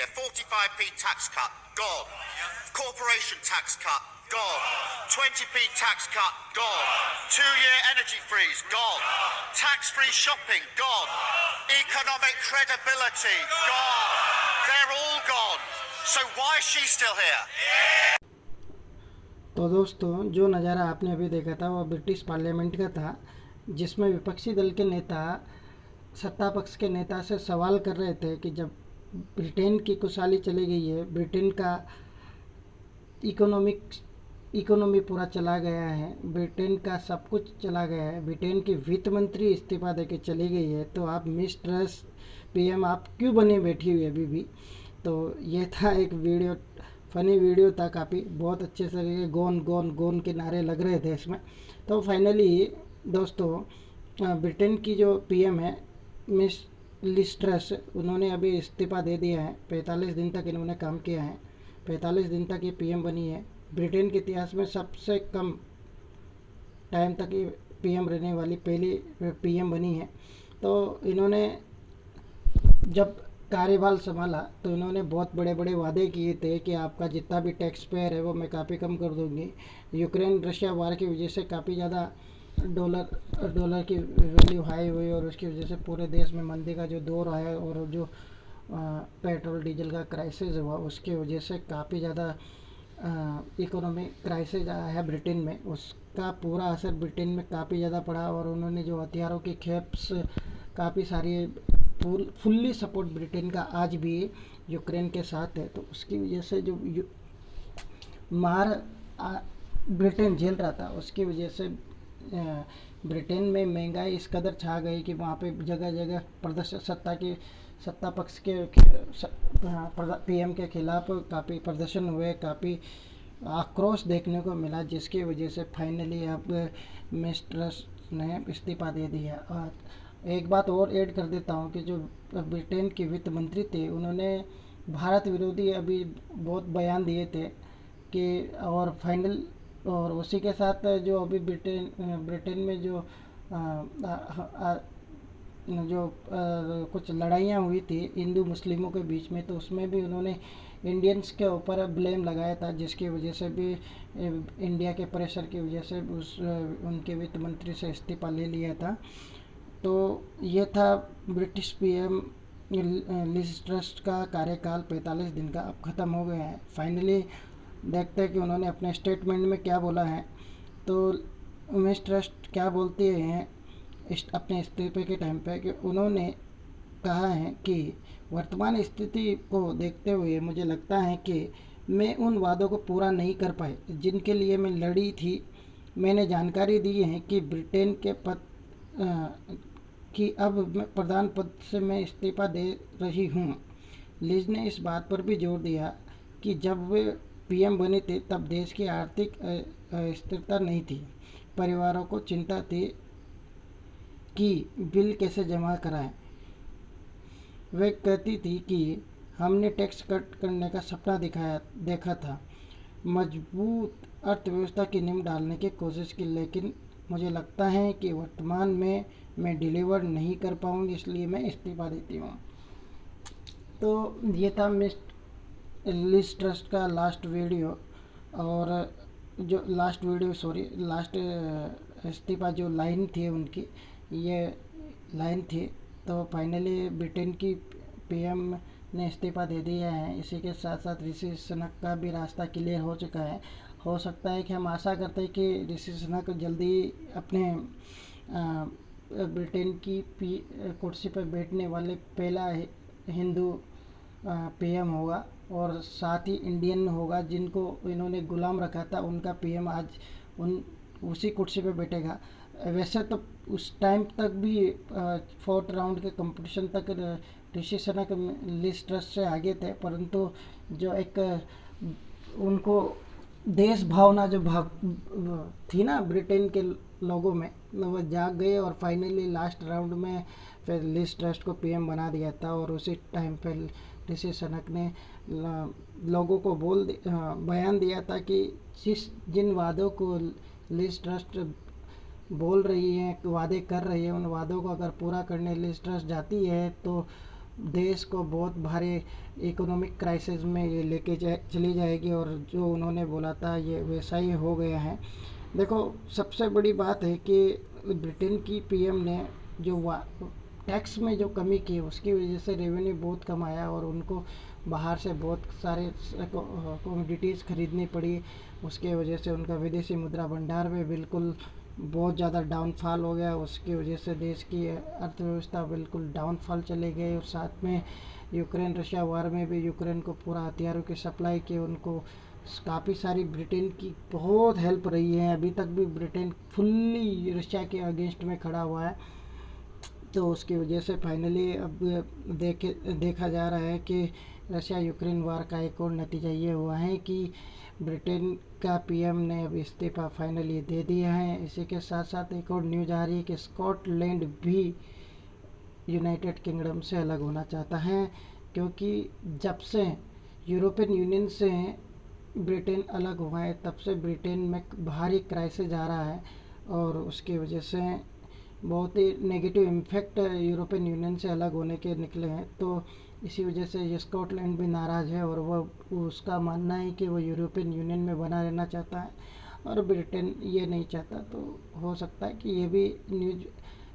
here. 45p tax cut, gone. Corporation tax cut, gone. 20p tax cut, gone. 2-year energy freeze, gone. Tax-free shopping, gone. Economic credibility, gone. They're all gone. So why is she still here? तो दोस्तों, जो नज़ारा आपने अभी देखा था वो British parliament का था, जिसमें विपक्षी दल के नेता सत्ता पक्ष के नेता से सवाल कर रहे थे कि जब ब्रिटेन की खुशहाली चली गई है, ब्रिटेन का इकोनॉमी पूरा चला गया है, ब्रिटेन का सब कुछ चला गया है, ब्रिटेन की वित्त मंत्री इस्तीफा देके चली गई है, तो आप मिस्ट्रेस पीएम आप क्यों बनी बैठी हुई अभी भी। तो ये था एक वीडियो, फ़नी वीडियो था काफ़ी, बहुत अच्छे से गोन गोन गोन के नारे लग रहे थे इसमें। तो फाइनली दोस्तों, ब्रिटेन की जो पीएम है मिस लिज ट्रस, उन्होंने अभी इस्तीफ़ा दे दिया है। 45 दिन तक इन्होंने काम किया है, 45 दिन तक ये पीएम बनी है। ब्रिटेन के इतिहास में सबसे कम टाइम तक ये पीएम रहने वाली पहली पीएम बनी है। तो इन्होंने जब कार्यभार संभाला तो इन्होंने बहुत बड़े बड़े वादे किए थे कि आपका जितना भी टैक्स पेयर है वो मैं काफ़ी कम कर दूंगी। यूक्रेन रशिया वार की वजह से काफ़ी ज़्यादा डॉलर की वैल्यू हाई हुई और उसकी वजह से पूरे देश में मंदी का जो दौर आया और जो पेट्रोल डीजल का क्राइसिस हुआ उसकी वजह से काफ़ी ज़्यादा इकोनॉमिक क्राइसिस आया है ब्रिटेन में। उसका पूरा असर ब्रिटेन में काफ़ी ज़्यादा पड़ा और उन्होंने जो हथियारों की खेप्स काफ़ी सारी फुल्ली सपोर्ट ब्रिटेन का आज भी यूक्रेन के साथ है। तो उसकी वजह से जो मार ब्रिटेन झेल रहा था उसकी वजह से ब्रिटेन में महंगाई इस कदर छा गई कि वहाँ पे जगह जगह प्रदर्शन सत्ता पक्ष के पीएम के खिलाफ काफ़ी प्रदर्शन हुए, काफ़ी आक्रोश देखने को मिला, जिसकी वजह से फाइनली अब मिस ट्रस ने इस्तीफा दे दिया। और एक बात और ऐड कर देता हूँ कि जो ब्रिटेन के वित्त मंत्री थे उन्होंने भारत विरोधी अभी बहुत बयान दिए थे कि और उसी के साथ जो अभी ब्रिटेन में जो कुछ लड़ाइयाँ हुई थी हिंदू मुस्लिमों के बीच में, तो उसमें भी उन्होंने इंडियंस के ऊपर ब्लेम लगाया था, जिसकी वजह से भी इंडिया के प्रेशर की वजह से उनके वित्त मंत्री से इस्तीफा ले लिया था। तो ये था ब्रिटिश पीएम लिज ट्रस का कार्यकाल 45 दिन का अब ख़त्म हो गया है। फाइनली देखते हैं कि उन्होंने अपने स्टेटमेंट में क्या बोला है। तो मिस ट्रस क्या बोलती हैं अपने इस्तीफे के टाइम पे कि उन्होंने कहा है कि वर्तमान स्थिति को देखते हुए मुझे लगता है कि मैं उन वादों को पूरा नहीं कर पाई जिनके लिए मैं लड़ी थी। मैंने जानकारी दी है कि ब्रिटेन के पद कि अब प्रधान पद से मैं इस्तीफा दे रही हूँ। लिज ने इस बात पर भी जोर दिया कि जब वे पीएम बने थे तब देश की आर्थिक स्थिरता नहीं थी, परिवारों को चिंता थी कि बिल कैसे जमा कराएं। वे कहती थी कि हमने टैक्स कट करने का सपना देखा था, मजबूत अर्थव्यवस्था की नींव डालने की कोशिश की, लेकिन मुझे लगता है कि वर्तमान में मैं डिलीवर नहीं कर पाऊंगी, इसलिए मैं इस्तीफा देती हूँ। तो ये था मिस लिज ट्रस का लास्ट वीडियो, और जो लास्ट इस्तीफा जो लाइन थी उनकी, ये लाइन थी। तो फाइनली ब्रिटेन की पीएम ने इस्तीफा दे दिया है। इसी के साथ साथ ऋषि सुनक का भी रास्ता क्लियर हो चुका है। हो सकता है कि हम आशा करते हैं कि ऋषि सुनक जल्दी अपने ब्रिटेन की कुर्सी पर बैठने वाले पहला हिंदू पीएम होगा, और साथ ही इंडियन होगा जिनको इन्होंने गुलाम रखा था, उनका पीएम आज उसी कुर्सी पर बैठेगा। वैसे तो उस टाइम तक भी 4th राउंड के कंपटीशन तक ऋषि सुनक लिज ट्रस से आगे थे, परंतु जो एक उनको देश भावना जो थी ना ब्रिटेन के लोगों में, वो जाग गए और फाइनली लास्ट राउंड में फिर लिज ट्रस को पीएम बना दिया था। और उसी टाइम पर ऋषि सुनक ने लोगों को बयान दिया था कि जिन वादों को लिज ट्रस बोल रही है, वादे कर रही है, उन वादों को अगर पूरा करने लिज ट्रस जाती है तो देश को बहुत भारी इकोनॉमिक क्राइसिस में ये लेके चली जाएगी, और जो उन्होंने बोला था ये वैसा ही हो गया है। देखो, सबसे बड़ी बात है कि ब्रिटेन की पीएम ने जो टैक्स में जो कमी की, उसकी वजह से रेवेन्यू बहुत कम आया और उनको बाहर से बहुत सारे कमोडिटीज़ खरीदनी पड़ी। उसके वजह से उनका विदेशी मुद्रा भंडार में बिल्कुल बहुत ज़्यादा डाउनफॉल हो गया। उसकी वजह से देश की अर्थव्यवस्था बिल्कुल डाउनफॉल चले गई। और साथ में यूक्रेन रशिया वार में भी यूक्रेन को पूरा हथियारों की सप्लाई की, उनको काफ़ी सारी ब्रिटेन की बहुत हेल्प रही है। अभी तक भी ब्रिटेन फुल्ली रशिया के अगेंस्ट में खड़ा हुआ है। तो उसकी वजह से फाइनली अब देखा जा रहा है कि रशिया यूक्रेन वार का एक और नतीजा ये हुआ है कि ब्रिटेन का पीएम ने अब इस्तीफा फाइनली दे दिया है। इसी के साथ साथ एक और न्यूज आ रही है कि स्कॉटलैंड भी यूनाइटेड किंगडम से अलग होना चाहता है, क्योंकि जब से यूरोपियन यूनियन से ब्रिटेन अलग हुआ है तब से ब्रिटेन में भारी क्राइसिस आ रहा है, और उसकी वजह से बहुत ही नेगेटिव इम्फेक्ट यूरोपियन यूनियन से अलग होने के निकले हैं। तो इसी वजह से ये स्कॉटलैंड भी नाराज़ है, और वह उसका मानना है कि वो यूरोपियन यूनियन में बना रहना चाहता है और ब्रिटेन ये नहीं चाहता। तो हो सकता है कि ये भी न्यूज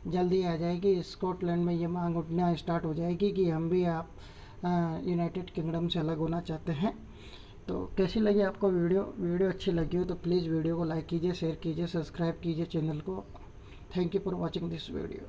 जल्दी आ जाएगी, स्कॉटलैंड में ये मांग उठना स्टार्ट हो जाएगी कि हम भी आप यूनाइटेड किंगडम से अलग होना चाहते हैं। तो कैसी लगी आपको वीडियो अच्छी लगी हो तो प्लीज़ वीडियो को लाइक कीजिए, शेयर कीजिए, सब्सक्राइब कीजिए चैनल को। Thank you for watching this video.